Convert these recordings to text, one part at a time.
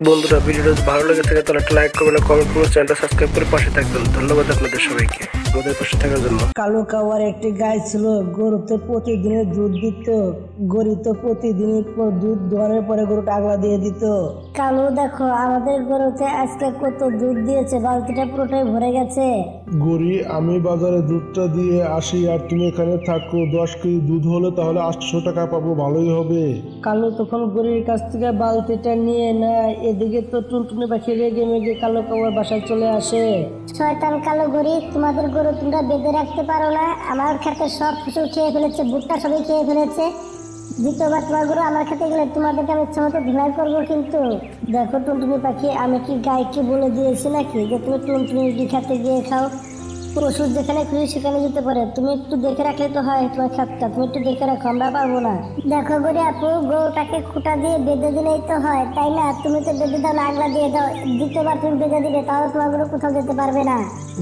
বন্ধুরা, ভিডিওটা যদি ভালো লেগে থাকে তাহলে একটা লাইক করবেন, কমেন্ট করবেন, চ্যানেলটা সাবস্ক্রাইব করে পাশে থাকবেন। ধন্যবাদ আপনাদের সবাইকে আমাদের পাশে থাকার জন্য। কালো কাওয়ার একটি গাই ছিল। গরুতে প্রতিদিনে দুধ দিত। গরু প্রতিদিন দুধ দোয়ানোর পরে গরুটা আগলা দিয়ে দিত। কালু, দেখো আমাদের গরুতে আজকে কত দুধ দিয়েছে, বালতিটা পুরোটাই ভরে গেছে। গরি, আমি বাজারে দুধটা দিয়ে আসি আর তুমি এখানে থাকো। 10 কেজি দুধ হলে তাহলে 800 টাকা পাবো, ভালোই হবে। কালু তখন গরুর কাছ থেকে বালতিটা নিয়ে নেয়। এদিকে তো টুনটুনি পাখি রেগে মেগে কালো কাওয়ার বাসায় চলে আসে। শয়তান কালো গরু, তোমাদের গরু তোমরা বেঁধে রাখতে পারো না? আমার খেতে সব ফসল খেয়ে ফেলেছে, ভুট্টা সবই খেয়ে ফেলেছে। দ্বিতীয়বার তোমার গরু আমার খেতে গেলে তোমাদেরকে আমি ইচ্ছা মতো ধুলাই করবো। কিন্তু দেখো টুনটুনি পাখি, আমি কি গাইকে বলে দিয়েছি নাকি যে তুমি টুনটুনি খেতে গিয়ে খাও? ওষুধ যেখানে খুঁজি সেখানে যেতে পারে, তুমি একটু দেখে রাখলে তো হয়। তোমার খাতটা তুমি একটু দেখে রাখো, আমরা পারবো না। দেখো গরি আপু, গরুটাকে খুঁটা দিয়ে বেঁধে দিলেই তো হয়, তাই না? তুমি তো বেঁধে দাও না, আগলা দিয়ে দাও। দ্বিতীয়বার তুমি বেঁধে দিলে তাহলে তোমার গরু কোথাও যেতে পারবে না।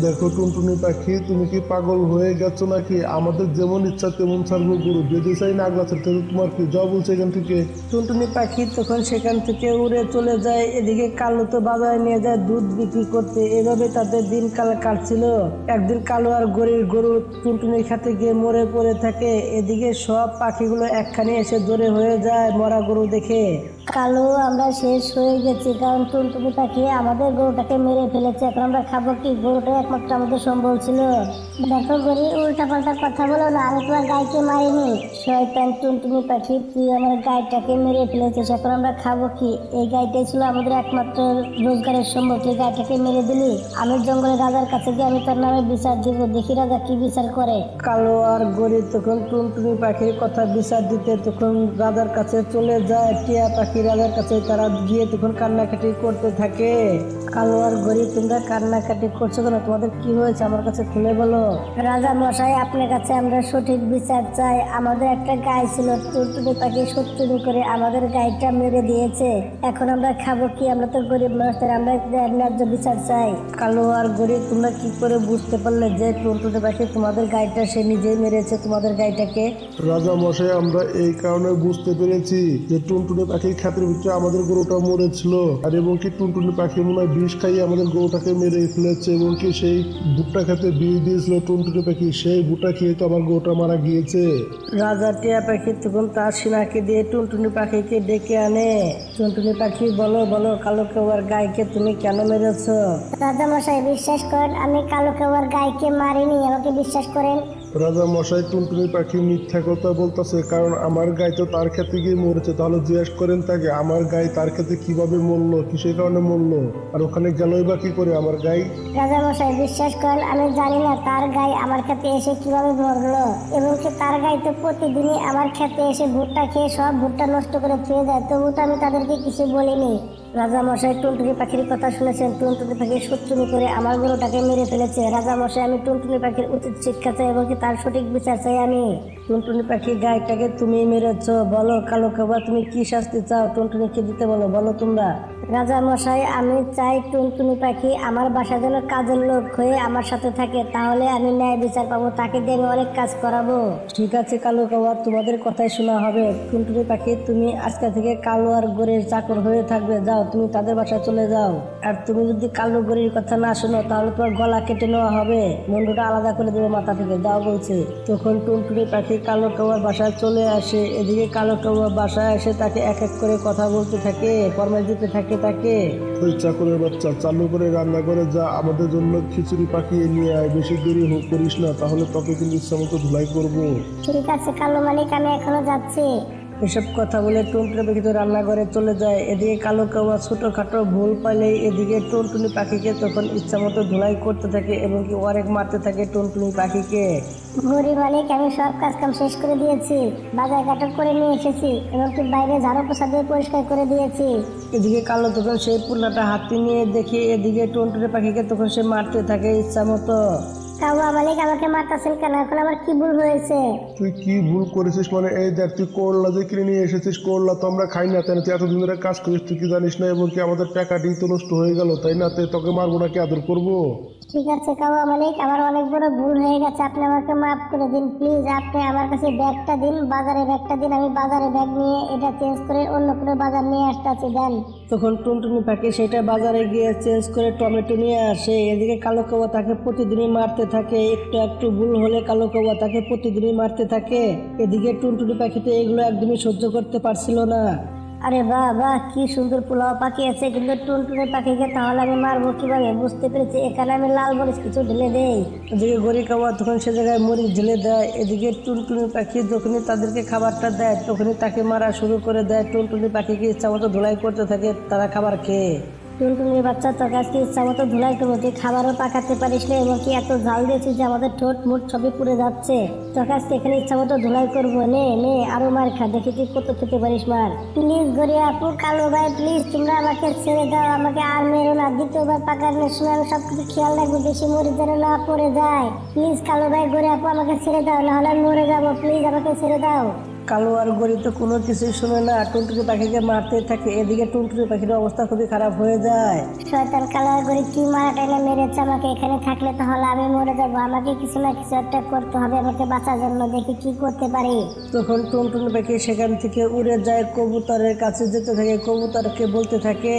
দেখো টুনটুনি পাখি, তুমি কি পাগল হয়ে গেছো নাকি? আমাদের যেমন ইচ্ছা তেমন ছাড়বো গরু, বেঁধে চাই না আগলা ছাড়তে। তোমার কি যাও বলছে এখান থেকে। টুনটুনি পাখি তখন সেখান থেকে উড়ে চলে যায়। এদিকে কালো তো বাজারে নিয়ে যায় দুধ বিক্রি করতে। এভাবে তাদের দিনকাল কাটছিল। একদিন কালো আর গরু টুনটুনির খাতে গিয়ে মরে পড়ে থাকে। এদিকে সব পাখিগুলো একখানে এসে জোরে হয়ে যায় মরা গরু দেখে। কালু, আমরা শেষ হয়ে গেছি, কারণ টুনটুনি পাখি আমাদের গরুটাকে মেরে ফেলেছে। এখন আমরা খাবো কি? গরুটাই একমাত্র আমাদের সম্বল ছিল। দেখো গরি, উল্টা পাল্টা কথা বলো না, আমি তোমার গাইকে মারিনি। শয়তান টুনটুনি পাখি, তুই আমার গাইটাকে মেরে ফেলেছিস, এখন আমরা খাবো কি? এই গাইটাই ছিল আমাদের একমাত্র রোজগারের সম্বল, তুই গাইটাকে মেরে দিলি। আমি জঙ্গলের রাজার কাছে গিয়ে আমি তোর নামে বিচার দিব, দেখি রাজা কি বিচার করে। কালো আর গরিব তখন টুনটুনি পাখির কথা বিচার দিতে তখন রাজার কাছে চলে যায়। টিয়া পাখি রাজার কাছে তারা গিয়ে তখন কান্নাকাটি করতে থাকে। কালো আর গরিব, তোমরা কান্নাকাটি করছো কেন? তোমাদের কি হয়েছে আমার কাছে খুলে বলো। রাজা মশাই, আপনার কাছে আমরা সঠিক বিচার চাই। আমাদের একটা গাই ছিল, টুনটুনি পাখি শত্রুনি করে আমাদের গাইটা মেরে দিয়েছে। এখন আমরা খাবো কি? আমরা তো গরিব মানুষ, আমরা ন্যায্য বিচার চাই। কালো আর গরিব, তোমরা কি করে বুঝতে পারলে যে টুনটুনি পাখি তোমাদের গাইটা সে নিজেই মেরেছে, তোমাদের গাইটাকে? রাজা মশাই, আমরা এই কারণে বুঝতে পেরেছি যে টুনটুনি পাখির খাতের ভিতরে আমাদের গরুটা মরেছিল। আর এবং কি টুনটুনি পাখি মনে হয় বিষ খাইয়ে আমাদের গরুটাকে মেরে ফেলেছে। এবং কি সেই ভুট্টা খেতে বিষ দিয়েছিল টুনটুনি পাখি, সেই ভুট্টা খেয়ে তো আমার গরুটা মারা গিয়েছে। রাজা টিয়া পাখি তখন তার সিনাকে দিয়ে টুনটুনি পাখিকে ডেকে আনে। টুনটুনি পাখি, বলো বলো, কালো কাওয়ার গাইকে তুমি কেন মেরেছ? রাজা মশাই, বিশ্বাস করেন, আমি কালো কাওয়ার গাইকে মারিনি, আমাকে বিশ্বাস করেন। রাজা মশাই, টুনটুনি পাখি মিথ্যা কথা বলতেছে, কারণ আমার গাই তো তার খেতে গিয়ে মরেছে। তাহলে জিজ্ঞেস করেন তাকে আমার গাই তার খেতে কিভাবে মরলো, কিসের কারণে মরলো, আর ওখানে গেলই বা কি করে আমার গাই? রাজা মশাই, বিশ্বাস করেন, আমি জানি না তার গাই আমার খেতে এসে কিভাবে মরলো। এবং কি তার গাই তো প্রতিদিনই আমার খেতে এসে ভুট্টা খেয়ে সব ভুট্টা নষ্ট করে খেয়ে যায়, তবু তো আমি তাদেরকে কিছু বলিনি। রাজা মশাই টুনটুনি পাখির কথা শুনেছেন। টুনটুনি পাখি শত্রুনি করে আমার গরুটাকে মেরে ফেলেছে। রাজা মশাই, আমি টুনটুনি পাখির উচিত শিক্ষা চাই এবং কি তার সঠিক বিচার চাই আমি। টুনটুনি পাখি গাইটাকে তুমি মেরেছ, বলো কালো কাওয়া তুমি কি শাস্তি চাও? টুনটুনিকে দিতে বলো, বলো তোমরা। রাজা মশাই, আমি চাই টুনটুনি পাখি আমার বাসা যেন কাজের লোক হয়ে আমার সাথে থাকে, তাহলে আমি ন্যায় বিচার পাবো, তাকে দিয়ে আমি অনেক কাজ করাবো। ঠিক আছে কালো কাওয়া, তোমাদের কথাই শোনা হবে। টুনটুনি পাখি, তুমি আজকে থেকে কালো আর গরির চাকর হয়ে থাকবে। যাও, তুমি তাদের বাসায় চলে যাও। আর তুমি যদি কালো গরির কথা না শোনো তাহলে তোমার গলা কেটে নেওয়া হবে, মুন্ডুটা আলাদা করে দেবে মাথা থেকে। যাও বলছে। তখন টুনটুনি পাখি কালো কাওয়ার বাসায় চলে আসে। এদিকে কালো কাওয়া বাসায় এসে তাকে এক এক করে কথা বলতে থাকে, ফরমাইশ দিতে থাকে তাকে। ওই চাকরের বাচ্চা, চালু করে রান্না করে যা, আমাদের জন্য খিচুড়ি পাকিয়ে নিয়ে আয়। বেশি দেরি করিস না, তাহলে তোকে কিন্তু ইচ্ছা মতো ধুলাই করবো। ঠিক আছে কালো মালিক, আমি এখনো যাচ্ছি। এসব কথা বলে টুনটুনি পাখি তো রান্নাঘরে চলে যায়। এদিকে কালো কাওয়া ছোটখাটো ভুল পাইলেই এদিকে টুনটুনি পাখিকে তখন ইচ্ছা মতো ধুলাই করতে থাকে এবং কি অনেক মারতে থাকে টুনটুনি পাখিকে। গরিব মালিক, আমি সব কাজ কাম শেষ করে দিয়েছি, বাজার ঘাট করে নিয়ে এসেছি, এমনকি বাইরে ঝাড়ু পোছা দিয়ে পরিষ্কার করে দিয়েছি। এদিকে কালো তখন সেই পুরনাটা হাতি নিয়ে দেখে এদিকে টুনটুনি পাখিকে তখন সে মারতে থাকে ইচ্ছা মতো। কাউয়া মালিক আমাকে মারতেছেন কেন? এখন আমার কি ভুল হয়েছে? তুই কি ভুল করেছিস? মানে এই দেখ, তুই করলা যে কিনে নিয়ে এসেছিস, করলা তো আমরা খাই না, তাই না? তুই এতদিন ধরে কাজ করিস, তুই কি জানিস না? এবং কি আমাদের টাকাটি তো নষ্ট হয়ে গেল, তাই না? তুই তোকে মারবো না, কি আদর করবো? ঠিক আছে কাউয়া মালিক, আমার অনেক বড় ভুল হয়ে গেছে, আপনি আমাকে মাফ করে দিন প্লিজ। আপনি আমার কাছে ব্যাগটা দিন, বাজারে ব্যাগটা দিন, আমি বাজারে ব্যাগ নিয়ে এটা চেঞ্জ করে অন্য কোনো বাজার নিয়ে আসতেছি, দেন। তখন টুনটুনি পাখি সেটা বাজারে গিয়ে চেঞ্জ করে টমেটো নিয়ে আসে। এদিকে কালো কাউয়া তাকে প্রতিদিনই মারতে থাকে, একটু একটু ভুল হলে কালো কাউয়া তাকে প্রতিদিনই মারতে থাকে। এদিকে টুনটুনি পাখি তো এগুলো একদমই সহ্য করতে পারছিল না। আরে বাহ বাহ, কি সুন্দর পোলাও পাখি আছে, কিন্তু টুনটুনি পাখিকে তাহলে আমি মারবো কিভাবে? বুঝতে পেরেছি, এখানে আমি লাল মরিচ কিছু ঢেলে দেই। এদিকে গড়ি কাওয়া তখন সে জায়গায় মরিচ ঢেলে দেয়। এদিকে টুনটুনি পাখি যখনই তাদেরকে খাবারটা দেয় তখনই তাকে মারা শুরু করে দেয়। টুনটুনি পাখিকে ইচ্ছা মতো ধুলাই করতে থাকে তারা খাবার খেয়ে। টুনটুনির বাচ্চা, তোর কাছে ইচ্ছা মতো ধুলাই করবো, তুই খাবারও পাকাতে পারিস না এবং কি এত ঝাল দিয়েছিস যে আমাদের ঠোঁট মুঠ সবই পুড়ে যাচ্ছে। তোর কাছে এখানে ইচ্ছা মতো ধুলাই করবো, নে নে আরো মার খা, দেখি তুই কত খেতে পারিস মার। প্লিজ গড়িয়া আপু, কালো ভাই প্লিজ তোমরা আমাকে ছেড়ে দাও, আমাকে আর মেরো না। দ্বিতীয়বার পাকানোর সময় আমি সবকিছু খেয়াল রাখবো, বেশি মরিচ যেন না পড়ে যায়। প্লিজ কালো ভাই, গড়িয়া আপু আমাকে ছেড়ে দাও, নাহলে আমি মরে যাবো, প্লিজ আমাকে ছেড়ে দাও। কালো আর গড়ি তো কোনো কিছুই শুনে না, টুনটুনি পাখিকে মারতে থাকে। এদিকে টুনটুনি পাখির অবস্থা খুবই খারাপ হয়ে যায়। শয়তান কালো করে কি মারা টাইলে মেরেছে আমাকে, এখানে থাকলে তাহলে আমি মরে যাবো, আমাকে কিছু না কিছু একটা করতে হবে আমাকে বাঁচার জন্য, দেখি কি করতে পারি। তখন টুনটুনি পাখি সেখান থেকে উড়ে যায়, কবুতরের কাছে যেতে থাকে, কবুতরকে বলতে থাকে,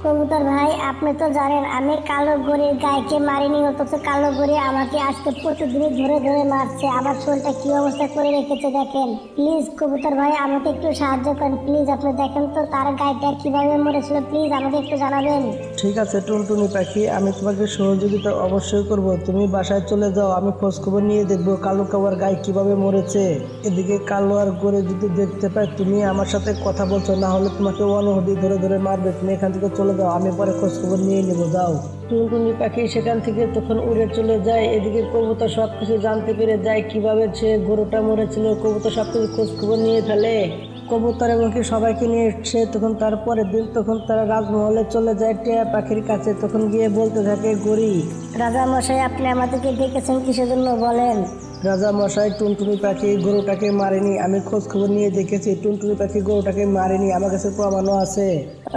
কবুতর ভাই আপনি তো জানেন আমি কালো গড়ির গায়েকে মারিনি, অথচ কালো গড়ি আমাকে আজকে প্রতিদিনই ধরে ধরে মারছে, আমার শরীরটা কি অবস্থা করে রেখেছে দেখেন। প্লিজ কবুতর ভাই আমাকে একটু সাহায্য করেন, প্লিজ আপনি দেখেন তো তার গায়েটা কিভাবে মরেছিল, প্লিজ আমাকে একটু জানাবেন। ঠিক আছে টুনটুনি পাখি, আমি তোমাকে সহযোগিতা অবশ্যই করব। তুমি বাসায় চলে যাও, আমি খোঁজ খবর নিয়ে দেখবো কালো কাওয়ার গায়ে কিভাবে মরেছে। এদিকে কালো আর গড়ে যদি দেখতে পাই তুমি আমার সাথে কথা বলছো, না হলে তোমাকে অনহদি ধরে ধরে মারবে। তুমি এখান থেকে চলে যাও, আমি পরে খোঁজ খবর নিয়ে নেবো, যাও। টুনটুনি পাখি সেখান থেকে তখন উড়ে চলে যায়। এদিকে কবুতর সবকিছু জানতে পেরে যায় কিভাবে সে গরুটা মরেছিল। কবুতর সবকিছু খোঁজ খবর নিয়ে ফেলে। কবুতর এবং কি সবাইকে নিয়ে এসছে। তখন তারপরের দিন তখন তারা রাজমহলে চলে যায় টিয়া পাখির কাছে। তখন গিয়ে বলতে থাকে গড়ি, রাজা মশাই আপনি আমাদেরকে ডেকেছেন কিসের জন্য বলেন? রাজা মশাই, টুনটুনি পাখি গরুটাকে মারেনি, আমি খোঁজ খবর নিয়ে দেখেছি টুনটুনি পাখি গরুটাকে মারেনি, আমার কাছে প্রমাণও আছে।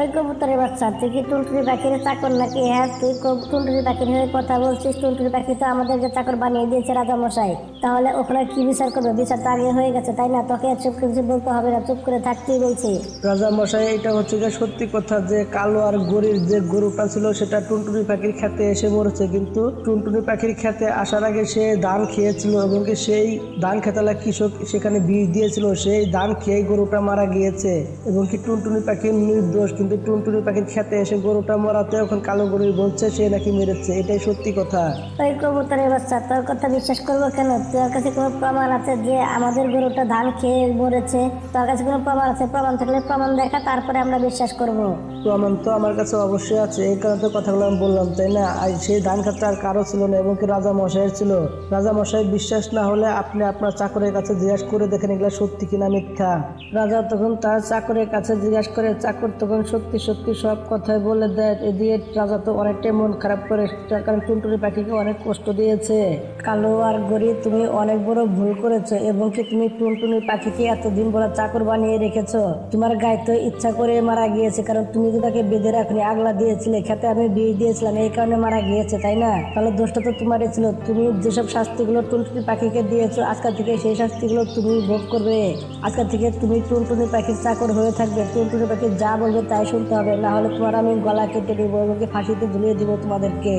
ওই কবুতরের বাচ্চা, তুই কি টুনটুনি পাখির চাকর নাকি? হ্যাঁ তুই টুনটুনি পাখির হয়ে কথা বলছিস, টুনটুনি পাখি তো আমাদেরকে চাকর বানিয়ে দিয়েছে রাজা মশাই, তাহলে ওখানে কি বিচার করবে? বিচার তো আগে হয়ে গেছে তাই না? তোকে চুপ কিছু বলতে হবে না, চুপ করে থাকতেই বলছি। রাজা মশাই, এটা হচ্ছে যে সত্যি কথা যে কালো আর গরির যে গরুটা ছিল সেটা টুনটুনি পাখির খেতে এসে মরেছে, কিন্তু টুনটুনি পাখির খেতে আসার আগে সে ধান খেয়েছিল এবং কি সেই ধান খেতালা কৃষক সেখানে বীজ দিয়েছিল, সেই ধান খেয়ে গরুটা মারা গিয়েছে এবং কি টুনটুনি পাখির নির্দোষ, কিন্তু টুনটুনি পাখির খেতে এসে গরুটা মরাতে এখন কালো গরু বলছে সে নাকি মেরেছে। এটাই সত্যি কথা। ওই কবুতরের বাচ্চা, তোর কথা বিশ্বাস করবো কেন? তোর কাছে কোনো প্রমাণ আছে যে আমাদের গরুটা ধান খেয়ে মরেছে? তোর কাছে কোনো প্রমাণ আছে? প্রমাণ থাকলে প্রমাণ দেখা, তারপরে আমরা বিশ্বাস করব। প্রমাণ তো আমার কাছে অবশ্যই আছে, এই কারণে তো কথাগুলো আমি বললাম তাই না। আর সেই ধান খেতে আর কারো ছিল না এবং কি রাজা মশাইয়ের ছিল। রাজা মশাই বিশ্বাস না হলে আপনি আপনার চাকরের কাছে জিজ্ঞাসা করে দেখেন এগুলো সত্যি কিনা মিথ্যা। রাজা তখন তার চাকরের কাছে জিজ্ঞাসা করে, চাকর তখন সত্যি সত্যি সব কথাই বলে দেয়। এদিকে রাজা তো অনেকটাই মন খারাপ করে, তার কারণ টুনটুনি পাখিকে অনেক কষ্ট দিয়েছে। কালো আর গরি, তুমি অনেক বড় ভুল করেছো এবং কি তুমি টুনটুনি পাখিকে এতদিন বড় চাকর বানিয়ে রেখেছো। তোমার গায়ে তো ইচ্ছা করে মারা গিয়েছে, কারণ তুমি তো তাকে বেঁধে রাখনি, আগলা দিয়েছিলে, খেতে আমি বিয়ে দিয়েছিলাম, এই কারণে মারা গিয়েছে তাই না? তাহলে দোষটা তো তোমারই ছিল। তুমি যেসব শাস্তিগুলো টুনটুনি পাখিকে দিয়েছো আজকাল থেকে সেই শাস্তিগুলো তুমি ভোগ করবে। আজকাল থেকে তুমি টুনটুনি পাখির চাকর হয়ে থাকবে, টুনটুনি পাখি যা বলবে তাই শুনতে হবে, না হলে তোমার আমি গলা কেটে দিব এবং ফাঁসিতে ঝুলিয়ে দিব তোমাদেরকে।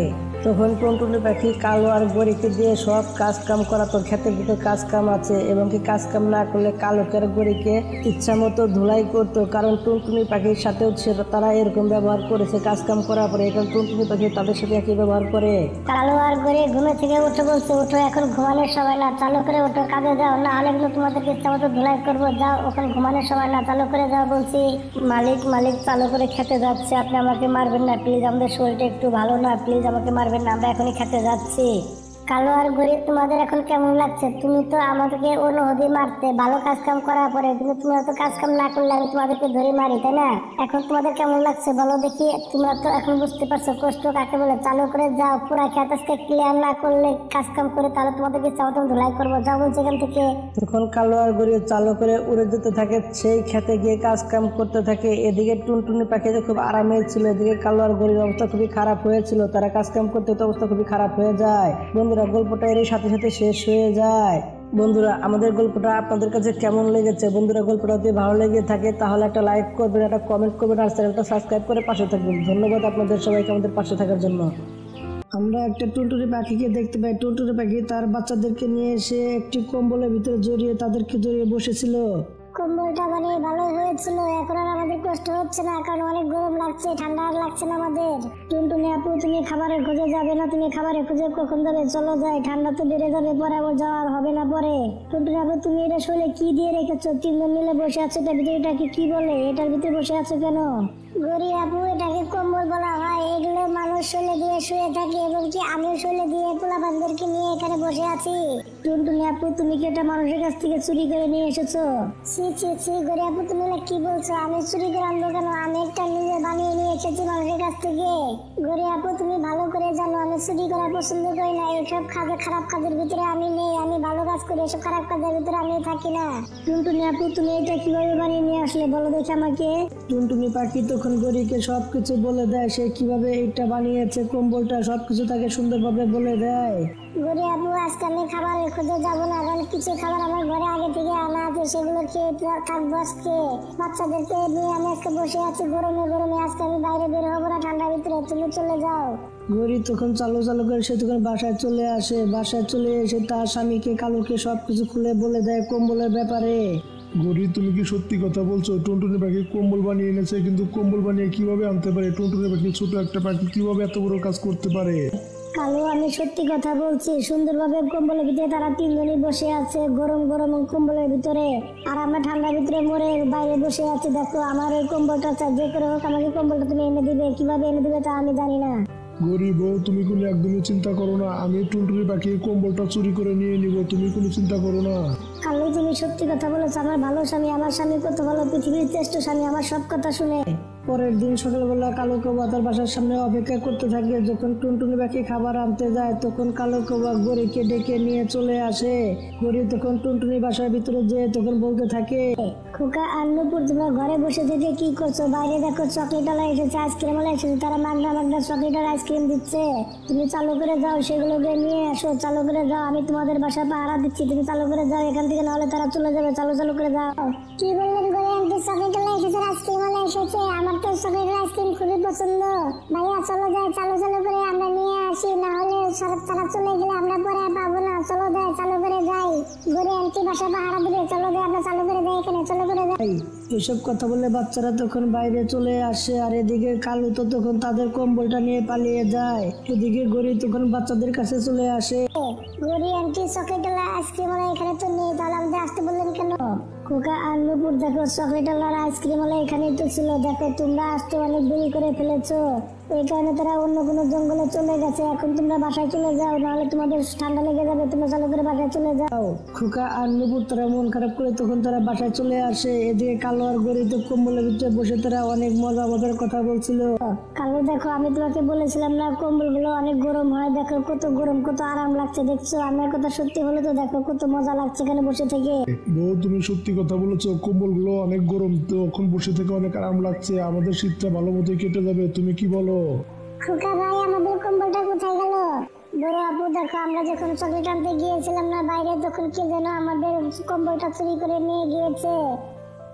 তখন টুনটুনি পাখি কালো আর গরিকে দিয়ে সব কাজ কাম করাতো। ক্ষেতের ভিতরে কাজ কাম আছে এবং কি কাজ কাম না করলে কালোকে আর গরিকে ইচ্ছা মতো ধুলাই করতো, কারণ টুনটুনি পাখির সাথেও তারা এরকম ব্যবহার করেছে কাজ কাম করার পরে। এখন টুনটুনি পাখি তাদের সাথে একই ব্যবহার করে। কালো আর গড়ি ঘুমে থেকে উঠে বলছে, উঠো এখন ঘুমানোর সময় না, চালু করে উঠো, কাজে যাও, না হলে কিন্তু তোমাদেরকে ইচ্ছা মতো ধুলাই করবো, যাও ওখানে ঘুমানোর সময় না, চালু করে যাও বলছি। মালিক মালিক চালু করে খেতে যাচ্ছে, আপনি আমাকে মারবেন না প্লিজ, আমাদের শরীরটা একটু ভালো না, প্লিজ আমাকে মারবেন না, আমরা এখনই খেতে যাচ্ছি। কালো আর গরিব, তোমাদের এখন কেমন লাগছে? তুমি তো আমাদেরকে অনুমতি মারতে ভালো কাজ কাম করার পরে, কিন্তু তোমরা তো কাজ কাম না করলে আমি তোমাদেরকে ধরে মারি, তাই না? এখন তোমাদের কেমন লাগছে বলো দেখি। তোমরা তো এখন বুঝতে পারছো কষ্ট কাকে বলে। চালু করে যাও, পুরা খেত আজকে ক্লিয়ার না করলে কাজ কাম করে তাহলে তোমাদেরকে চাওতাম ধুলাই করবো। যাও বলছি এখান থেকে। তখন কালো আর গরিব চালু করে উড়ে যেতে থাকে, সেই খেতে গিয়ে কাজ কাম করতে থাকে। এদিকে টুনটুনি পাখিতে খুব আরামে ছিল, এদিকে কালো আর গরিব অবস্থা খুবই খারাপ হয়েছিল। তারা কাজ কাম করতে তো অবস্থা খুবই খারাপ হয়ে যায়। বন্ধুরা, গল্পটা এর সাথে সাথে শেষ হয়ে যায়। বন্ধুরা, আমাদের গল্পটা আপনাদের কাছে কেমন লেগেছে? বন্ধুরা, গল্পটা যদি ভালো লেগে থাকে তাহলে একটা লাইক করবেন, একটা কমেন্ট করবেন আর চ্যানেলটা সাবস্ক্রাইব করে পাশে থাকবেন। ধন্যবাদ আপনাদের সবাইকে আমাদের পাশে থাকার জন্য। আমরা একটা টুনটুনি পাখিকে দেখতে পাই। টুনটুনি পাখি তার বাচ্চাদেরকে নিয়ে এসে একটি কম্বলের ভিতরে জড়িয়ে তাদেরকে জড়িয়ে বসেছিল। কম্বলটা মানে ভালো হয়েছিল, এখন আর আমাদের কষ্ট হচ্ছে না, কারণ অনেক গরম লাগছে, ঠান্ডা আর লাগছে না আমাদের। টুনটুনি আপু, তুমি খাবারের খোঁজে যাবে না? তুমি খাবারের খোঁজে কখন যাবে? চলো যাই, ঠান্ডা তো বেড়ে যাবে, পরে আবার যাওয়ার হবে না পরে। টুনটুনি আপু, তুমি এটা শোলে কি দিয়ে রেখেছো? তিনজন মিলে বসে আছো, এটার ভিতরে এটাকে কি বলে? এটার ভিতরে বসে আছো কেন? গরি আপু, এটাকে কম্বল বলা হয়। এগুলো মানুষ শোলে দিয়ে শুয়ে থাকে, এবং কি আমিও শোলে দিয়ে পোলাপানদেরকে নিয়ে এখানে বসে আছি। টুনটুনি আপু, তুমি কি এটা মানুষের কাছ থেকে চুরি করে নিয়ে এসেছো? ছি ছি ছি, গরি আপু তুমি না কি বলছো? আমি চুরি করে আনবো কেন? আমি একটা নিজে বানিয়ে নিয়ে এসেছি মানুষের কাছ থেকে। গরি আপু, তুমি ভালো করে জানো আমি চুরি করা পছন্দ করি না। এইসব কাজে, খারাপ কাজের ভিতরে আমি নেই। আমি ভালো কাজ করি, এসব খারাপ কাজের ভিতরে আমি থাকি না। টুনটুনি আপু, তুমি এটা কিভাবে বানিয়ে নিয়ে আসলে বলো দেখি আমাকে। টুনটুনি পাখি তখন গরিকে সবকিছু বলে দেয়, সে কিভাবে এটা বানিয়েছে, কম্বলটা সবকিছু তাকে সুন্দরভাবে বলে দেয়। গরি আপু, আজকে আমি খাবারের খোঁজে যাবো না, কারণ কিছু খাবার আমার ঘরে আগে থেকে আনা আছে, সেগুলো খেয়ে থাকবো আজকে। বাচ্চাদেরকে নিয়ে আমি আজকে বসে আছি গরমে গরমে। আজকে আমি বাইরে বের হবো না ঠান্ডার ভিতরে, তুমি চলে যাও। গরি তখন চালু করে সে তখন বাসায় চলে আসে। বাসায় চলে এসে তার স্বামীকে কালুকে সবকিছু খুলে বলে দেয় কম্বলের ব্যাপারে। গরি, তুমি কি সত্যি কথা বলছো? টুনটুনি পাখি কম্বল বানিয়ে এনেছে, কিন্তু কম্বল বানিয়ে কিভাবে আনতে পারে? টুনটুনি পাখি ছোট একটা পাখি কিভাবে এত বড় কাজ করতে পারে? কালু, আমি সত্যি কথা বলছি। সুন্দরভাবে কম্বলের ভিতরে তারা তিনজনই বসে আছে, গরম গরম কম্বলের ভিতরে, আর আমরা ঠান্ডার ভিতরে মরে বাইরে বসে আছি। দেখো, আমার ওই কম্বলটা চাই, যে করে হোক আমাকে কম্বলটা তুমি এনে দিবে। কিভাবে এনে দিবে তা আমি জানি না। গরিব, তুমি কোনো একদমই চিন্তা করো না, আমি টুনটুনি পাখির কম্বলটা চুরি করে নিয়ে নিব, তুমি কোনো চিন্তা করো না। কালু, তুমি সত্যি কথা বলেছো। আমার ভালো স্বামী, আমার স্বামী কত ভালো, পৃথিবীর শ্রেষ্ঠ স্বামী, আমার সব কথা শুনে। পরের দিন সকালবেলা কালো কৌয়া তার বাসার সামনে অপেক্ষা করতে থাকে। যখন টুনটুনি পাখি খাবার আনতে যায় তখন কালো কৌয়া গরিকে ডেকে নিয়ে চলে আসে। গরি তখন টুনটুনি বাসার ভিতরে যেয়ে তখন বলতে থাকে, খোকা আর নূপুর, তোমরা ঘরে বসে থেকে কি করছো? বাইরে দেখো চকলেট আলা এসেছে, আইসক্রিম আলা এসেছে, তারা মাগনা মাগনা চকলেট আর আইসক্রিম দিচ্ছে। তুমি চালু করে যাও, সেগুলোকে নিয়ে আসো। চালু করে যাও, আমি তোমাদের বাসা পাহারা দিচ্ছি। তুমি চালু করে যাও এখান থেকে, নাহলে তারা চলে যাবে। চালু করে যাও। কি বললেন গরি আন্টি? চকলেট আলা এসেছে, আইসক্রিম আলা এসেছে? আমার তো চকলেট আইসক্রিম খুবই পছন্দ। ভাইয়া চলো যাই, চালু করে আমরা নিয়ে আসি, না হলে তারা চলে গেলে আমরা পরে পাবো না। চলো যাই, চালু করে যাই। গরি আন্টি বাসা পাহারা দিবে, চলো যাই, আমরা চালু করে যাই এখানে, চলো করে যাই। এসব কথা বলে বাচ্চারা তখন বাইরে চলে আসে। আর এদিকে কালু তো তখন তাদের কম্বলটা নিয়ে পালিয়ে যায়। এদিকে গরি তখন বাচ্চাদের কাছে চলে আসে। গরি আন্টি চকলেট আলা আইসক্রিম আলা এখানে তো নেই, তাহলে আমাদের আসতে বললেন কেন? খোকা আর নূপুর, দেখো চকলেট আলার আইসক্রিম আলা এখানেই তো ছিল। দেখো, তোমরা আসতে অনেক দেরি করে ফেলেছো, এই কারণে তারা অন্য কোনো জঙ্গলে চলে গেছে। এখন তোমরা বাসায় চলে যাও, নাহলে তোমাদের ঠান্ডা লেগে যাবে। তোমরা চালু করে বাসায় চলে যাও। খোকা আর নূপুর তারা মন খারাপ করে তখন তারা বাসায় চলে আসে। এদিকে কালো আর গরি তো কম্বলের ভিতরে বসে তারা অনেক মজার কথা বলছিল। কালু, দেখো আমি তোমাকে বলেছিলাম না কম্বলগুলো অনেক গরম হয়? দেখো কত গরম, কত আরাম লাগছে। দেখছো আমার কথা সত্যি হলো তো? দেখো কত মজা লাগছে এখানে বসে থেকে। বউ, তুমি সত্যি কথা বলেছো, কম্বলগুলো অনেক গরম, তো এখন বসে থেকে অনেক আরাম লাগছে। আমাদের শীতটা ভালো মতোই কেটে যাবে, তুমি কি বলো? খোকা ভাই, আমাদের কম্বলটা কোথায় গেল? বড় আপু, দেখো আমরা যখন চকলেট আনতে গিয়েছিলাম না বাইরে, তখন কে যেন আমাদের কম্বলটা চুরি করে নিয়ে গিয়েছে।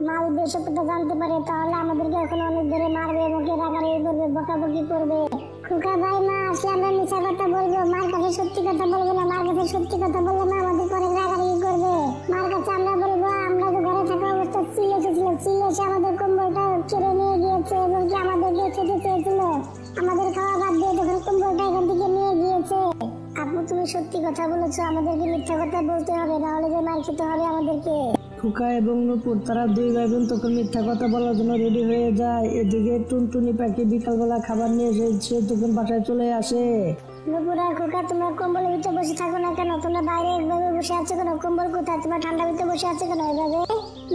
মাল বেশকটা জানতে পারে, তাহলে আমাদেরকে এখন অনেক ধরে মারবে, মুখে রাগারাগি করবে, বকাবকি করবে। খোকা ভাই, মা আসলে আমরা মিথ্যা কথা বলবো, মার কাছে সত্যি কথা বলবো না। মার কাছে সত্যি কথা বললে মা আমাদের পরে রাগারাগি করবে। মার কাছে আমরা বলবো আমরা তো ঘরে থাকা অবস্থা চিল এসে আমাদের কম্বলটা কেড়ে নিয়ে গিয়েছে, এবং কি আমাদেরকে খেতে চেয়েছিল। আমাদের খাওয়া বাদ দিয়ে তখন কম্বলটা এখান থেকে নিয়ে গিয়েছে। আপু, তুমি সত্যি কথা বলেছো, আমাদেরকে মিথ্যা কথা বলতে হবে, নাহলে যে মার খেতে হবে আমাদেরকে। খোকা এবং নূপুর তারা দুই ভাই বোন তখন মিথ্যা কথা বলার জন্য রেডি হয়ে যায়। এদিকে টুনটুনি পাখি বিকালবেলা খাবার নিয়ে এসে সে তখন বাসায় চলে আসে। নুপুরা খোকা তোমরা কম্বলের ভিতরে বসে থাকো না কেন? তোমরা বাইরে একভাবে বসে আছো কেন? কম্বল কোথায়? তোমরা ঠান্ডার ভিতরে বসে আছো কেন এভাবে?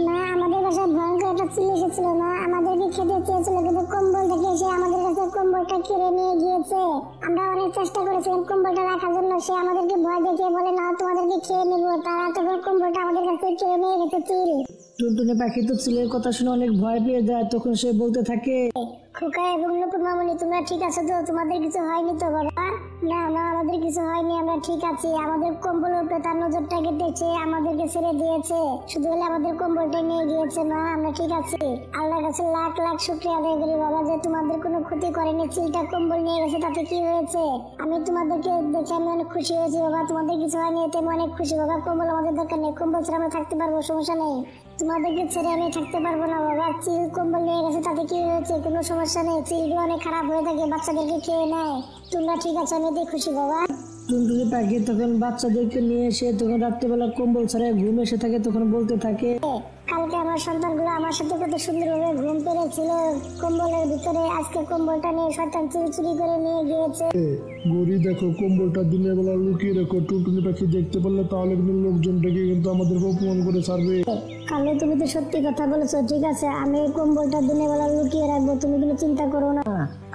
না, আমাদের বাসায় ভয়ঙ্কর একটা চিল এসেছিল না, আমাদেরকে খেতে চেয়েছিল কিন্তু কম্বল দেখে এসে আমাদের কাছে কম্বলটা কেড়ে নিয়ে গিয়েছে। আমরা অনেক চেষ্টা করেছিলাম কম্বলটা রাখার জন্য, সে আমাদেরকে ভয় দেখিয়ে বলে না তোমাদেরকে খেয়ে নেবো, তারা তখন কম্বলটা আমাদের কাছে কেড়ে নিয়ে গেছে চিল। টুনটুনি পাখি তো চিলের কথা শুনে অনেক ভয় পেয়ে যায়, তখন সে বলতে থাকে, খোকা এবং নুপুর মামনি তোমরা ঠিক আছো তো? তোমাদের কিছু হয়নি তো বাবা? না না, আমাদের কিছু হয়নি, আমরা ঠিক আছি। আমাদের কম্বলের উপরে তার নজরটা কেটেছে, আমাদেরকে ছেড়ে দিয়েছে, শুধু হলে আমাদের কম্বলটা নিয়ে গিয়েছে। মা আমরা ঠিক আছি, আল্লাহর কাছে লাখ লাখ শুকরিয়া আদায় করি বাবা যে তোমাদের কোনো ক্ষতি করেনি, চিলটা কম্বল নিয়ে গেছে, তাতে কি হয়েছে? আমি তোমাদেরকে দেখে আমি অনেক খুশি হয়েছি বাবা, তোমাদের কিছু হয়নি এতে আমি অনেক খুশি বাবা। কম্বল আমাদের দরকার নেই, কম্বল ছাড়া আমরা থাকতে পারবো, সমস্যা নেই। তোমাদেরকে ছেড়ে আমি থাকতে পারবো না বাবা, চিল কম্বল নিয়ে গেছে তাতে কি হয়েছে? কোনো সমস্যা নেই, চিলগুলো অনেক খারাপ হয়ে থাকে, বাচ্চাদেরকে খেয়ে নেয়। তোমরা ঠিক আছো, আমি এতেই খুশি বাবা। টুনটুনি পাখি তখন বাচ্চাদেরকে নিয়ে এসে তখন রাত্রেবেলা কম্বল ছাড়াই ঘুম এসে থাকে, তখন বলতে থাকে, কালকে আমার সন্তানগুলো আমার সাথে কত সুন্দরভাবে ঘুম পেরেছিল কম্বলের ভিতরে, আজকে কম্বলটা নিয়ে শয়তান চুরি করে নিয়ে গিয়েছে। গরি দেখো কম্বলটা দিনের বেলা লুকিয়ে রেখো, টুনটুনি পাখি দেখতে পারলে তাহলে কিন্তু লোকজন ডেকে কিন্তু আমাদেরকে অপমান করে ছাড়বে। কালো তুমি তো সত্যি কথা বলেছো, ঠিক আছে আমি এই কম্বলটা দিনের বেলা লুকিয়ে রাখবো, তুমি কোনো চিন্তা করো না।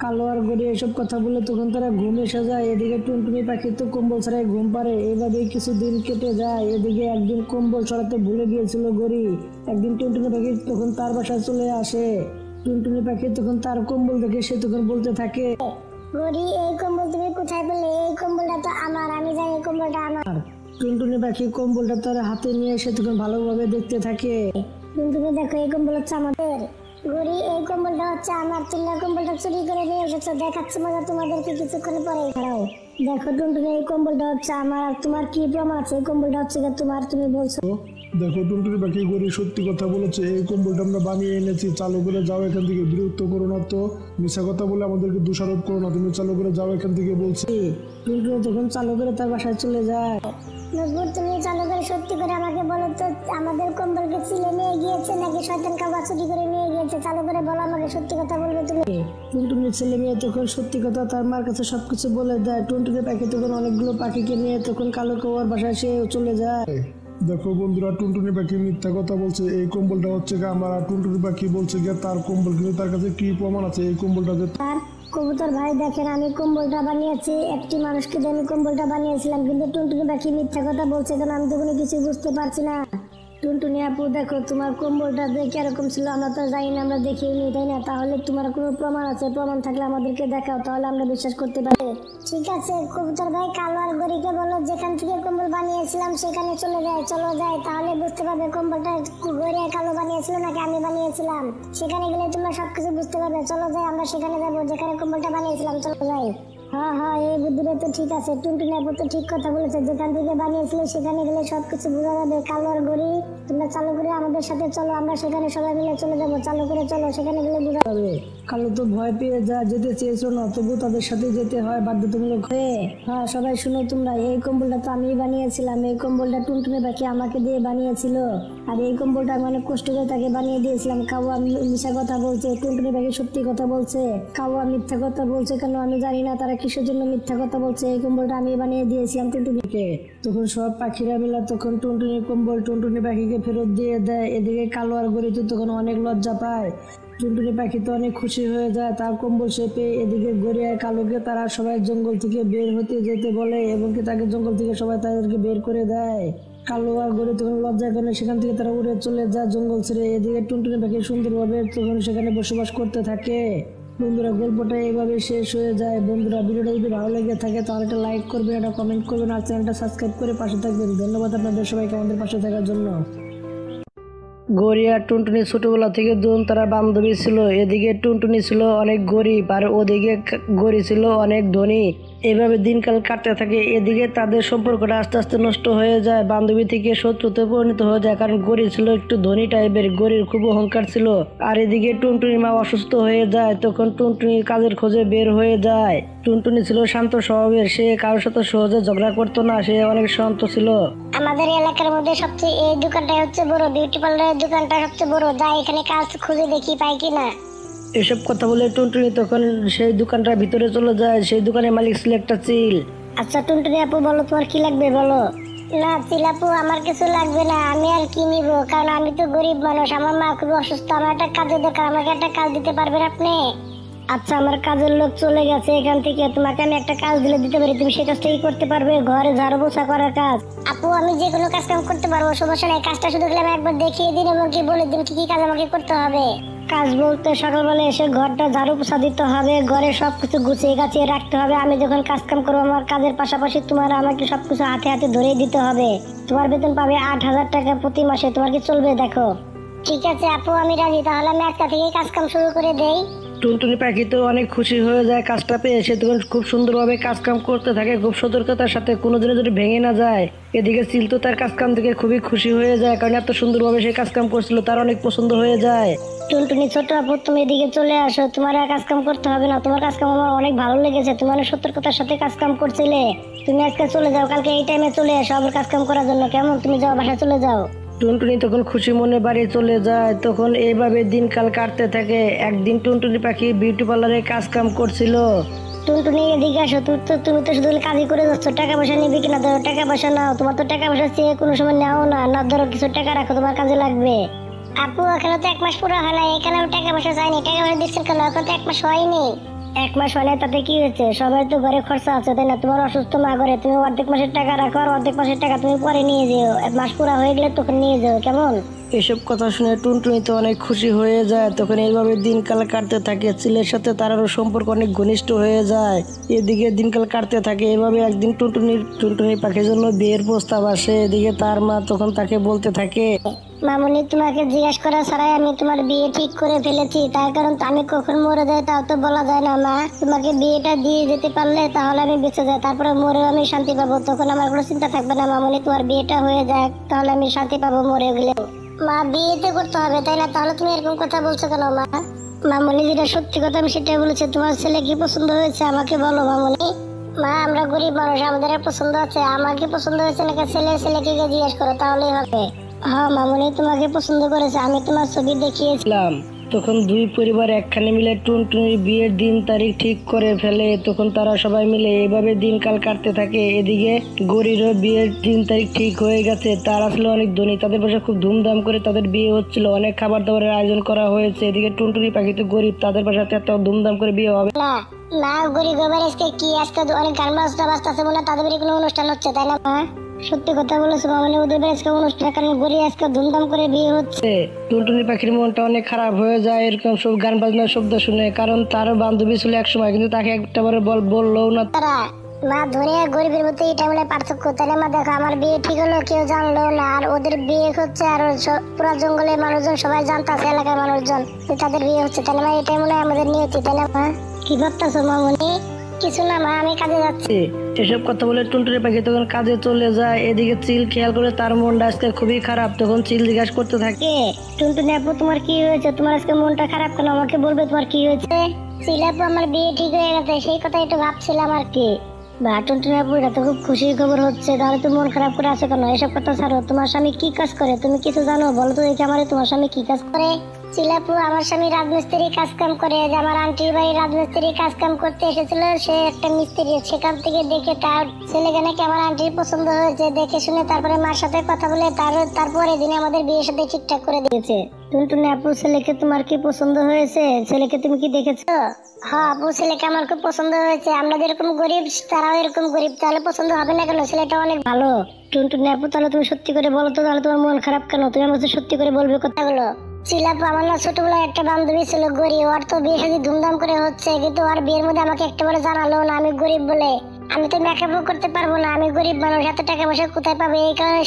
কালো আর গড়ি এসব কথা বলে তখন তারা ঘুম এসে যায়। এদিকে টুনটুনি পাখি তো কম্বল ছাড়াই ঘুম পারে। এইভাবে কিছু দিন কেটে যায়। এদিকে একদিন কম্বল ছড়াতে ভুলে গিয়েছিল গড়ি। একদিন টুনটুনি পাখি তখন তার বাসায় চলে আসে। টুনটুনি পাখি তখন তার কম্বল দেখে সে তখন বলতে থাকে, গরি এই কম্বল তুমি কোথায় পেলে? এই কম্বলটা তো আমার, আমি জানি এই কম্বলটা আমার। টুনটুনি পাখি কম্বলটা তার হাতে নিয়ে এসে তখন ভালোভাবে দেখতে থাকে। তুমি দেখো এই কম্বল হচ্ছে আমাদের। গরি এই কম্বলটা হচ্ছে আমার, তোমরা কম্বলটা চুরি করে নিয়ে এসেছো, দেখাচ্ছি মজা তোমাদেরকে কিছুক্ষণ পরে। খাড়াও দেখো টুনটুনি এই কম্বলটা হচ্ছে আমার, আর তোমার কি প্রমাণ আছে এই কম্বলটা হচ্ছে তোমার? তুমি বলছো। দেখো টুনটুনি পাখি গরি সত্যি কথা বলেছে, এই কম্বলটা আমরা বানিয়ে এনেছি, চালু করে যাও এখান থেকে, বিরক্ত করো না তো, মিশা কথা বলে আমাদেরকে দোষারোপ করো না, তুমি চালু করে যাও এখান থেকে বলছি। টুনটুনি তখন চালু করে তার বাসায় চলে যায়। নজরুল তুমি চালু করে সত্যি করে আমাকে বলো তো, আমাদের কম্বলকে চিলে নিয়ে গিয়েছে নাকি শয়তান কাউকে চুরি করে নিয়ে গিয়েছে? চালু করে বলো আমাকে, সত্যি কথা বলবে তুমি। টুনটুনির ছেলে মেয়ে তখন সত্যি কথা তার মার কাছে সবকিছু বলে দেয়। টুনটুনি পাখি তখন অনেকগুলো পাখিকে নিয়ে তখন কালো কাউয়ার বাসায় সে চলে যায়। দেখো বন্ধুরা টুনটুনি পাখি মিথ্যা কথা বলছে, এই কম্বলটা হচ্ছে গিয়ে আমার, আর টুনটুনি পাখি বলছে গিয়ে তার কম্বল, কিন্তু তার কাছে কি প্রমাণ আছে এই কম্বলটা যে আর কবুতর ভাই দেখেন আমি কম্বলটা বানিয়েছি, একটি মানুষকে দিয়ে আমি কম্বলটা বানিয়েছিলাম, কিন্তু টুনটুনি পাখি মিথ্যা কথা বলছে, কারণ আমি তো কোনো কিছু বুঝতে পারছি না। টুনটুনি আপু দেখো তোমার কম্বলটা দেখে এরকম ছিল, আমরা তো জানি না, আমরা দেখিও নি, তাই না? তাহলে তোমার কোনো প্রমাণ আছে? প্রমাণ থাকলে আমাদেরকে দেখাও, তাহলে আমরা বিশ্বাস করতে পারি। ঠিক আছে কবুতর ভাই, কালো আর গরিকে বলো যেখান থেকে কম্বল বানিয়েছিলাম সেখানে চলে যায়, চলো যাই, তাহলে বুঝতে পারবে কম্বলটা গরি আর কালো বানিয়েছিল নাকি আমি বানিয়েছিলাম। সেখানে গেলে তোমরা সবকিছু বুঝতে পারবে, চলো যাই, আমরা সেখানে যাবো যেখানে কম্বলটা বানিয়েছিলাম, চলো যাই। হ্যাঁ হ্যাঁ, এই বুদ্ধিটা তো ঠিক আছে, টুনটুনি আপু তো ঠিক কথা বলেছে, যেখান থেকে বানিয়েছিলে সেখানে গেলে সবকিছু বোঝা যাবে। কালো আর গরি তোমরা চালু করে আমাদের সাথে চলো, আমরা সেখানে সবাই মিলে চলে যাবো, চালু করে চলো, সেখানে গেলে বোঝা যাবে। কালো তো ভয় পেয়ে যেতে চেয়েছিল না, তবু তাদের সাথে যেতে হয় বাধ্যতামূলক হয়ে। হ্যাঁ সবাই শুনো তোমরা, এই কম্বলটা তো আমি বানিয়েছিলাম, এই কম্বলটা টুনটুনি পাখি আমাকে দিয়ে বানিয়েছিল, আর এই কম্বলটা আমি অনেক কষ্ট করে তাকে বানিয়ে দিয়েছিলাম। কাউয়া মিশা কথা বলছে, টুনটুনি পাখি সত্যি কথা বলছে, কাউয়া মিথ্যা কথা বলছে, কেন আমি জানি না তারা কিসের জন্য মিথ্যা কথা বলছে। এই কম্বলটা আমি বানিয়ে দিয়েছিলাম টুনটুনিকে। তখন সব পাখিরা মিলে তখন টুনটুনির কম্বল টুনটুনি পাখিকে ফেরত দিয়ে দেয়। এদিকে কালো আর গরি তো তখন অনেক লজ্জা পায়। টুনটুনি পাখি তো অনেক খুশি হয়ে যায় তার কম্বল সে পেয়ে। এদিকে গড়ি আর কালোকে তারা সবাই জঙ্গল থেকে বের হতে যেতে বলে এবং কি তাকে জঙ্গল থেকে সবাই তাদেরকে বের করে দেয়। কালো আর গড়ি তখন লজ্জার কারণে সেখান থেকে তারা উড়ে চলে যায় জঙ্গল ছেড়ে। এদিকে টুনটুনি পাখি সুন্দরভাবে তখন সেখানে বসবাস করতে থাকে। বন্ধুরা গল্পটা এইভাবে শেষ হয়ে যায়। বন্ধুরা ভিডিওটা যদি ভালো লেগে থাকে তাহলে একটা লাইক করবেন, একটা কমেন্ট করবেন আর চ্যানেলটা সাবস্ক্রাইব করে পাশে থাকবেন। ধন্যবাদ আপনাদের সবাইকে আমাদের পাশে থাকার জন্য। গড়ি আর টুনটুনি ছোটবেলা থেকে দুজন তারা বান্ধবী ছিল। এদিকে টুনটুনি ছিল অনেক গরিব আর ওদিকে গড়ি ছিল অনেক ধনী। এভাবে দিনকাল কাটতে থাকে। এদিকে তাদের সম্পর্কটা আস্তে আস্তে নষ্ট হয়ে যায়, বান্ধবী থেকে শত্রুতে পরিণত হয়ে যায়, কারণ গড়ি ছিল একটু ধনী টাইপের, গড়ির খুব অহংকার ছিল। আর এদিকে টুনটুনির মা অসুস্থ হয়ে যায়, তখন টুনটুনির কাজের খোঁজে বের হয়ে যায়। টুনটুনি ছিল শান্ত স্বভাবের, সে কারোর সাথে সহজে ঝগড়া করতো না, সে অনেক শান্ত ছিল। আমাদের এলাকার মধ্যে সবচেয়ে এই দোকানটাই হচ্ছে বড়, বিউটি পার্লারের দোকানটা সবচেয়ে বড়, যাই এখানে কাজ খুঁজে দেখি পাই কিনা। এসব কথা বলে টুনটুনি তখন সেই দোকানটার ভিতরে চলে যায়। সেই দোকানের মালিক ছিল একটা চিল। আচ্ছা টুনটুনি আপু বলো তোমার কি লাগবে বলো। না চিলাপু আমার কিছু লাগবে না, আমি আর কি নিব, কারণ আমি তো গরিব মানুষ, আমার মা খুব অসুস্থ, আমার একটা কাজের দরকার, আমাকে একটা কাজ দিতে পারবেন আপনি? আচ্ছা আমার কাজের লোক চলে গেছে এখান থেকে, তোমাকে আমি একটা কাজ দিলে দিতে পারি, তুমি সেই কাজটাই করতে পারবে, ঘরে ঝাড়ু পোছা করার কাজ। আপু আমি যে কোনো কাজ কাম করতে পারবো, সমস্যা নাই, কাজটা শুধু আমি একবার দেখিয়ে দিন এবং কি বলে দিন কি কি কাজ আমাকে করতে হবে। কাজ বলতে সকালবেলা এসে ঘরটা ঝাড়ু পোছা দিতে হবে, ঘরে সবকিছু গুছিয়ে গাছিয়ে রাখতে হবে। আমি যখন কাজ কাম করবো আমার কাজের পাশাপাশি তোমার আমাকে সবকিছু হাতে হাতে ধরে দিতে হবে। তোমার বেতন পাবে 8,000 টাকা প্রতি মাসে, তোমার কি চলবে? দেখো ঠিক আছে আপু আমি রাজি, তাহলে আমি আজকে থেকে কাজ কাম শুরু করে দেই। টুনটুনি পাখি তো অনেক খুশি হয়ে যায় কাজটা পেয়ে। সে তখন খুব সুন্দরভাবে কাজ কাম করতে থাকে, খুব সতর্কতার সাথে, কোনোদিনও যদি ভেঙে না যায়। এদিকে চিল তো তার কাজ কাম থেকে খুবই খুশি হয়ে যায়, কারণ এত সুন্দরভাবে সে কাজ কাম করছিল, তার অনেক পছন্দ হয়ে যায়। টুনটুনি ছোট আপু তুমি এদিকে চলে আসো, তোমার আর কাজ কাম করতে হবে না, তোমার কাজ কাম আমার অনেক ভালো লেগেছে, তুমি অনেক সতর্কতার সাথে কাজ কাম করছিলে। তুমি আজকে চলে যাও, কালকে এই টাইমে চলে আসো আবার কাজ কাম করার জন্য, কেমন? তুমি যাও বাসায় চলে যাও। টুনটুনি তখন খুশি মনে বাড়ি চলে যায়। তখন এইভাবে দিনকাল কাটতে থাকে। একদিন টুনটুনি পাখি বিউটি পার্লারে কাজ কাম করছিল। টুনটুনি এদিকে আসো, তুমি তো শুধু কাজই করে যাচ্ছ, টাকা পয়সা নিবি কিনা? ধরো টাকা পয়সা নাও, তোমার তো টাকা পয়সা চেয়ে কোনো সময় নেও না, না ধরো কিছু টাকা রাখো, তোমার কাজে লাগবে। আপু এখানে তো 1 মাস পুরো হয় না, এখানে আমি টাকা পয়সা চাইনি, টাকা পয়সা দিচ্ছেন কেন? এখন তো 1 মাস হয়নি। 1 মাস হয় না তাতে কি হয়েছে? সবাই তো ঘরে খরচা আছে তাই না? তোমার অসুস্থ মা ঘরে, তুমি অর্ধেক মাসের টাকা রাখো আর অর্ধেক মাসের টাকা তুমি পরে নিয়ে যেও, 1 মাস পুরো হয়ে গেলে তখন নিয়ে যাও, কেমন? এসব কথা শুনে টুনটুনি তো অনেক খুশি হয়ে যায়। তখন এইভাবে দিনকাল কাটতে থাকে। চিলের সাথে তারও সম্পর্ক অনেক ঘনিষ্ঠ হয়ে যায়। এদিকে দিনকাল কাটতে থাকে এভাবে। একদিন টুনটুনি পাখির জন্য বিয়ের প্রস্তাব আসে। এদিকে তার মা তখন তাকে বলতে থাকে, মামুনি তোমাকে জিজ্ঞেস করা ছাড়াই আমি তোমার বিয়ে ঠিক করে ফেলেছি, তার কারণ তো আমি কখন মরে যাই তাও তো বলা যায় না মা, তোমাকে বিয়েটা দিয়ে যেতে পারলে তাহলে আমি বেঁচে যাই, তারপরে মরেও আমি শান্তি পাবো, তখন আমার কোনো চিন্তা থাকবে না। মামুনি তোমার বিয়েটা হয়ে যাক, তাহলে আমি শান্তি পাবো মরে গেলে। মা বিয়েতে করতে হবে তাই না? তাহলে তুমি এরকম কথা বলছো কেন মা? মামুনি যেটা সত্যি কথা আমি সেটাই বলেছি, তোমার ছেলে কি পছন্দ হয়েছে আমাকে বলো মামুনি। মা আমরা গরিব মানুষ, আমাদের আর পছন্দ আছে, আমাকে পছন্দ হয়েছে নাকি ছেলেকে জিজ্ঞেস করো তাহলেই হবে। হ্যাঁ মামুনি তোমাকে পছন্দ করেছে, আমি তোমার ছবি দেখিয়েছিলাম। তখন দুই পরিবার একখানে মিলে টুনটুনির বিয়ের দিন তারিখ ঠিক করে ফেলে। তখন তারা সবাই মিলে এইভাবে দিনকাল কাটতে থাকে। এদিকে গরিরও বিয়ের দিন তারিখ ঠিক হয়ে গেছে। তারা আসলে অনেক ধনী, তাদের বাসায় খুব ধুমধাম করে তাদের বিয়ে হচ্ছিল, অনেক খাবার দাবারের আয়োজন করা হয়েছে। এদিকে টুনটুনি পাখি তো গরিব, তাদের বাসাতে এত ধুমধাম করে বিয়ে হবে না না, গরিব এবার আজকে কি, আজকে অনেক গান বাজনা বাজতেছে মনে হয়, তাদের বাড়ি কোনো অনুষ্ঠান হচ্ছে তাই না মা? সত্যি কথা বলেছো মামুনি, ওদের বাড়ি আজকে অনুষ্ঠান, কারণ গরিব আজকে ধুমধাম করে বিয়ে হচ্ছে। টুনটুনি পাখির মনটা অনেক খারাপ হয়ে যায় এরকম সব গান বাজনার শব্দ শুনে, কারণ তার বান্ধবী ছিল এক সময়, কিন্তু তাকে একটাবারে বললো না। তারা মা ধনী আর গরিবের মধ্যে এটা মানে পার্থক্য তাই না মা? দেখো আমার বিয়ে ঠিক হলো কেউ জানলো না, আর ওদের বিয়ে হচ্ছে আর পুরো জঙ্গলের মানুষজন সবাই জানতাছে, এলাকার মানুষজন যে তাদের বিয়ে হচ্ছে তাই না মা? এটাই মনে হয় আমাদের নিয়তি তাই না মা? কি ভাবতেছো মামুনি? কিছু না মা, আমি কাজে যাচ্ছি। এসব কথা বলে টুনটুনি পাখি তখন কাজে চলে যায়। এদিকে চিল খেয়াল করে তার মনটা আজকে খুবই খারাপ। তখন চিল জিজ্ঞাসা করতে থাকে, টুনটুনি আপু তোমার কি হয়েছে? তোমার আজকে মনটা খারাপ কেন? আমাকে বলবে তোমার কি হয়েছে? চিল আপু আমার বিয়ে ঠিক হয়ে গেছে, সেই কথা একটু ভাবছিলাম আর কি। বা টুনটুনি আপু এটা তো খুব খুশির খবর হচ্ছে, তাহলে তুমি মন খারাপ করে আছো কেন? এসব কথা ছাড়ো, তোমার স্বামী কি কাজ করে তুমি কিছু জানো? বলো তো দেখি আমারে, তোমার স্বামী কি কাজ করে? চিলাপু আমার স্বামী রাজমিস্ত্রি কাজ কাম করে, যে আমার আন্টির বাড়ি রাজমিস্ত্রি কাজ কাম করতে এসেছিল, সে একটা মিস্ত্রি, সেখান থেকে দেখে তার ছেলেকে নাকি আমার আন্টির পছন্দ হয়েছে, দেখে শুনে তারপরে মার সাথে কথা বলে তারপরে দিনে আমাদের বিয়ের সাথে ঠিকঠাক করে দিয়েছে। টুনটুনি আপু ছেলেকে তোমার কি পছন্দ হয়েছে? ছেলেকে তুমি কি দেখেছো? হ্যাঁ আপু ছেলেকে আমার খুব পছন্দ হয়েছে, আমরা যেরকম গরিব তারাও এরকম গরিব, তাহলে পছন্দ হবে না কেন? ছেলেটা অনেক ভালো। টুনটুনি আপু তাহলে তুমি সত্যি করে বলো তো, তাহলে তোমার মন খারাপ কেন? তুমি আমার সত্যি করে বলবে কথাগুলো। চিলাপু আমার না ছোটবেলায় একটা বান্ধবী ছিল গরিব, ওর তো বিয়ে শাদী ধুমধাম করে হচ্ছে, কিন্তু আর বিয়ের মধ্যে আমাকে একটাবারে জানালো না আমি গরিব বলে। আমি তো মেকআপও করতে পারবো না, আমি গরিব মানুষ, এত টাকা পয়সা কোথায় পাবে? এই কারণে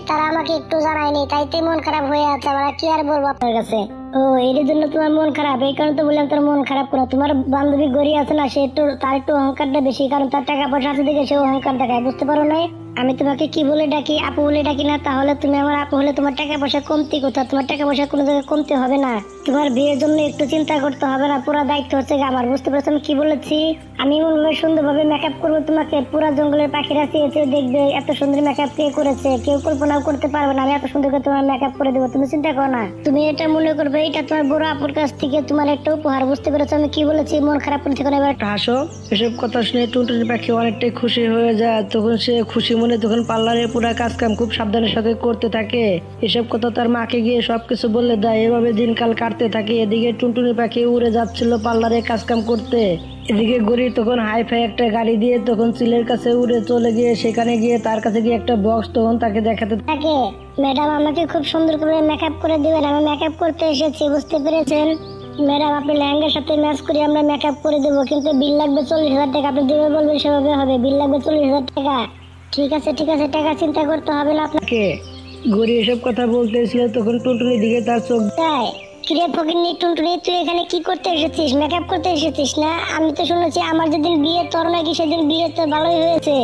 তারা আমাকে একটু জানায়নি, তাই তো মন খারাপ হয়ে আছে। আমরা কি আর বলবো আপনার কাছে? ও এর জন্য তোমার মন খারাপ? এই কারণে তো বললাম তোর মন খারাপ করো। তোমার বান্ধবী গরিব আছে না, সে একটু তার একটু অহংকারটা বেশি, কারণ তার টাকা পয়সা আছে দেখে সে অহংকার দেখায়, বুঝতে পারো না? আমি তোমাকে কি বলে ডাকি? আপু বলে ডাকি না? তাহলে তুমি আমার আপু হলে তোমার টাকা পয়সা কমতি কোথা? তোমার টাকা পয়সা কোনো জায়গায় কমতে হবে না, তোমার বিয়ের জন্য একটু চিন্তা করতে হবে না, পুরো দায়িত্ব হচ্ছে আমার, বুঝতে পারছো আমি কি বলেছি? আমি মনে সুন্দরভাবে মেকআপ করবো তোমাকে, পুরো জঙ্গলের পাখিরা চেয়ে চেয়ে দেখবে এত সুন্দর মেকআপ কে করেছে, কেউ কল্পনাও করতে পারবে না, আমি এত সুন্দর করে তোমার মেকআপ করে দেবো, তুমি চিন্তা করো না। তুমি এটা মনে করবে এটা তোমার বড় আপুর কাছ থেকে তোমার একটা উপহার, বুঝতে পেরেছো আমি কি বলেছি? মন খারাপ করে থেকে এবার হাসো। এসব কথা শুনে টুনটুনি পাখি অনেকটাই খুশি হয়ে যায়। তখন সে খুশি মনে তখন পার্লারে পুরা কাজ কাম খুব সাবধানের সাথে করতে থাকে। এসব কথা তার মাকে গিয়ে সবকিছু বলে দেয়। এভাবে দিনকাল কাটতে থাকে। এদিকে টুনটুনি পাখি উড়ে যাচ্ছিল পার্লারে কাজ কাম করতে। এদিকে গড়ি তখন হাই ফাই একটা গাড়ি দিয়ে তখন চিলের কাছে উড়ে চলে গিয়ে সেখানে গিয়ে তার কাছে গিয়ে একটা বক্স তখন তাকে দেখাতে থাকে। ম্যাডাম আমাকে খুব সুন্দর করে মেকআপ করে দিবেন, আমি মেকআপ করতে এসেছি, বুঝতে পেরেছেন? ম্যাডাম আপনি লেহেঙ্গার সাথে ম্যাচ করে আমরা মেকআপ করে দেবো, কিন্তু বিল লাগবে 40,000 টাকা। আপনি দেবে বলবেন সেভাবে হবে, বিল লাগবে 40,000 টাকা। ঠিক আছে ঠিক আছে, টাকা চিন্তা করতে হবে না আপনাকে। গড়ি এসব কথা বলতেছিল তখন টুনটুনির দিকে তার চোখ তাই কিরে ফকিন্নি টুনটুনি, তুই এখানে কি করতে এসেছিস? মেকআপ করতে এসেছিস না? আমি তো শুনেছি আমার যেদিন বিয়ে তোর নাকি সেদিন বিয়ে তো ভালোই হয়েছে।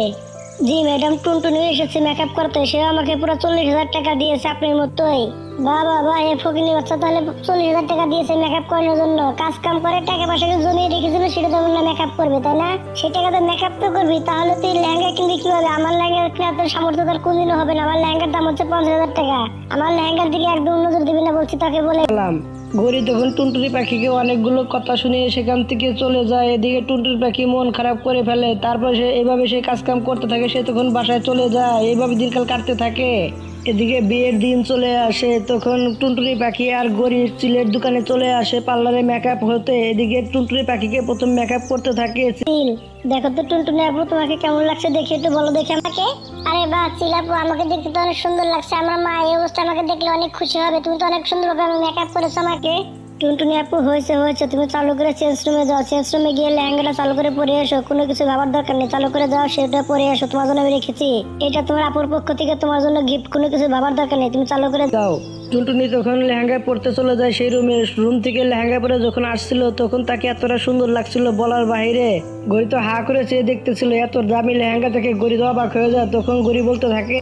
জি ম্যাডাম, টুনটুনি এসেছে মেকআপ করতে, সে আমাকে পুরো 40,000 টাকা দিয়েছে আপনার মতোই। বাবা বাবা, এ ফকিন্নি বাচ্চা তাহলে 40,000 টাকা দিয়েছে মেকআপ করানোর জন্য। কাজ কাম করে টাকা পয়সাকে জমিয়ে রেখেছিল, সেটা তো না মেকআপ করবে, তাই না? সেই টাকা তো মেকআপ তো করবি, তাহলে তুই লেহেঙ্গা কিনবি কিভাবে? আমার লেহেঙ্গা কিনা তোর সামর্থ্য তোর কোনদিনও হবে না। আমার লেহেঙ্গার দাম হচ্ছে 50,000 টাকা। আমার লেহেঙ্গার দিকে একদম নজর দিবি না বলছি তাকে বলে। গেলাম। গড়ি তখন টুনটুনি পাখিকে অনেকগুলো কথা শুনিয়ে সেখান থেকে চলে যায়। এদিকে টুনটুনি পাখি মন খারাপ করে ফেলে। তারপর সে এভাবে সে কাজ কাম করতে থাকে। সে তখন বাসায় চলে যায়। এইভাবে দিনকাল কাটতে থাকে। এদিকে বিয়ের দিন চলে আসে। তখন টুনটুনি পাখি আর গড়ির চিলের দোকানে চলে আসে পার্লারে মেকআপ হতে। এদিকে টুনটুনি পাখিকে প্রথম মেকআপ করতে থাকে। চিল, দেখো তো টুনটুনি আপু তোমাকে কেমন লাগছে দেখে একটু বলো দেখে আমাকে। আরে বাহ চিল আপু, আমাকে দেখতে তো অনেক সুন্দর লাগছে। আমার মা এই অবস্থা আমাকে দেখলে অনেক খুশি হবে। তুমি তো অনেক সুন্দর ভাবে মেকআপ করেছো আমাকে। টুনটুনি আপু হয়েছে হয়েছে, তুমি চালু করে চেঞ্জ রুমে যাও। চেঞ্জ রুমে গিয়ে লেহেঙ্গাটা চালু করে পরে এসো। কোনো কিছু ভাবার দরকার নেই, চালু করে যাও, সেটা পরে এসো। তোমার জন্য আমি রেখেছি, এটা তোমার আপুর পক্ষ থেকে তোমার জন্য গিফট। কোনো কিছু ভাবার দরকার নেই, তুমি চালু করে যাও। টুনটুনি তখন লেহেঙ্গা পরতে চলে যায় সেই রুমে। রুম থেকে লেহেঙ্গা পরে যখন আসছিল তখন তাকে এতটা সুন্দর লাগছিল বলার বাইরে। গড়ি তো হা করে চেয়ে দেখতেছিল। এত দামি লেহেঙ্গা থেকে গড়ি তো অবাক হয়ে যায়। তখন গড়ি বলতে থাকে,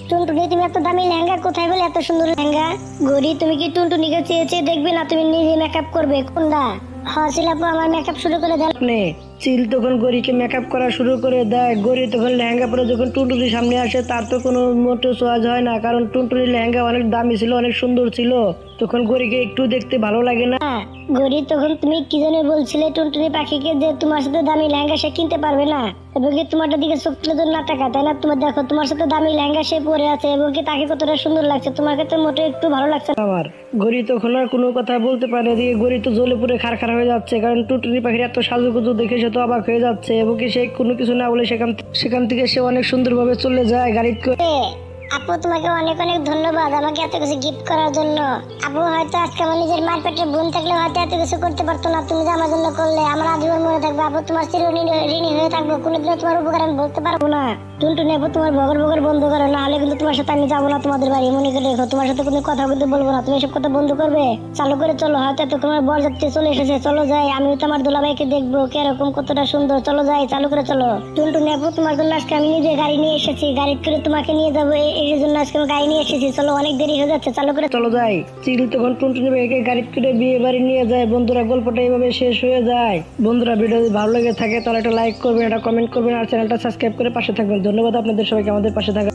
টুনটুনি তুমি এত দামি লেহেঙ্গা কোথায় পেলে? এত সুন্দর লেহেঙ্গা। গড়ি তুমি কি টুনটুনিকে চেয়ে চেয়ে দেখবে না তুমি নিজে মেকআপ করবে? কোনটা? হ্যাঁ শিলাপু, আমার মেকআপ শুরু করে দেন। নে। চিল তখন গড়িকে মেকআপ করা শুরু করে দেয়। গড়ি তখন লেহেঙ্গা পরে যখন টুনটুনির সামনে আসে তার তো কোনো মোটেও সহজ হয় না, কারণ টুনটুনির লেহেঙ্গা অনেক দামি ছিল, অনেক সুন্দর ছিল। তখন গড়িকে একটু দেখতে ভালো লাগে না। গড়ি তখন তুমি কি জানি বলছিলে টুনটুনি পাখিকে যে তোমার সাথে দামি লেহেঙ্গা সে কিনতে পারবে না, এবং কি তোমারটা দিকে চোখ তুলে তো না টাকা, তাই না? তোমার দেখো তোমার সাথে দামি লেহেঙ্গা সে পরে আছে, এবং কি তাকে কতটা সুন্দর লাগছে, তোমাকে তো মোটে একটু ভালো লাগছে না। আমার গড়ি তখন আর কোনো কথা বলতে পারে। দিয়ে গড়ি তো জ্বলে পুড়ে খারখার হয়ে যাচ্ছে, কারণ টুনটুনি পাখির এত সাজুগুজু দেখে সে তো অবাক হয়ে যাচ্ছে। এবং কি সে কোনো কিছু না বলে সেখান থেকে সে অনেক সুন্দরভাবে চলে যায় গাড়ি করে। আপু তোমাকে অনেক অনেক ধন্যবাদ আমাকে এত কিছু গিফট করার জন্য। আপু হয়তো আজকে আমার নিজের মার পেটের বোন থাকলে হয়তো এত কিছু করতে পারতো না, তুমি যে আমার জন্য করলে আমার আজীবন মনে থাকবে। আপু তোমার চিরঋণী হয়ে থাকবো, কোনোদিনও তোমার উপকার আমি বলতে পারবো না। টুনটুনি আপু তোমার বগর বগর বন্ধ করো, না হলে কিন্তু তোমার সাথে আমি যাবো না তোমাদের বাড়ি, মনে করে রেখো। তোমার সাথে কোনো কথা কিন্তু বলবো না, তুমি এসব কথা বন্ধ করবে। চালু করে চলো, হয়তো এত তোমার বরযাত্রী চলে এসেছে, চলো যাই। আমি তো আমার দুলাভাইকে দেখবো কিরকম কতটা সুন্দর, চলো যাই, চালু করে চলো। টুনটুনি আপু তোমার জন্য আজকে আমি নিজে গাড়ি নিয়ে এসেছি, গাড়ি করে তোমাকে নিয়ে যাবো, এই জন্য আজকে আমি গাড়ি নিয়ে এসেছি। চলো, অনেক দেরি হয়ে যাচ্ছে, চালু করে চলো যাই। চিল তখন টুনটুনি ভাইকে গাড়ি করে বিয়ে বাড়ি নিয়ে যায়। বন্ধুরা গল্পটা এইভাবে শেষ হয়ে যায়। বন্ধুরা ভিডিও যদি ভালো লেগে থাকে তাহলে একটা লাইক করবেন, একটা কমেন্ট করবেন, আর চ্যানেলটা সাবস্ক্রাইব করে পাশে থাকবেন। ধন্যবাদ আপনাদের সবাইকে আমাদের পাশে থাকা।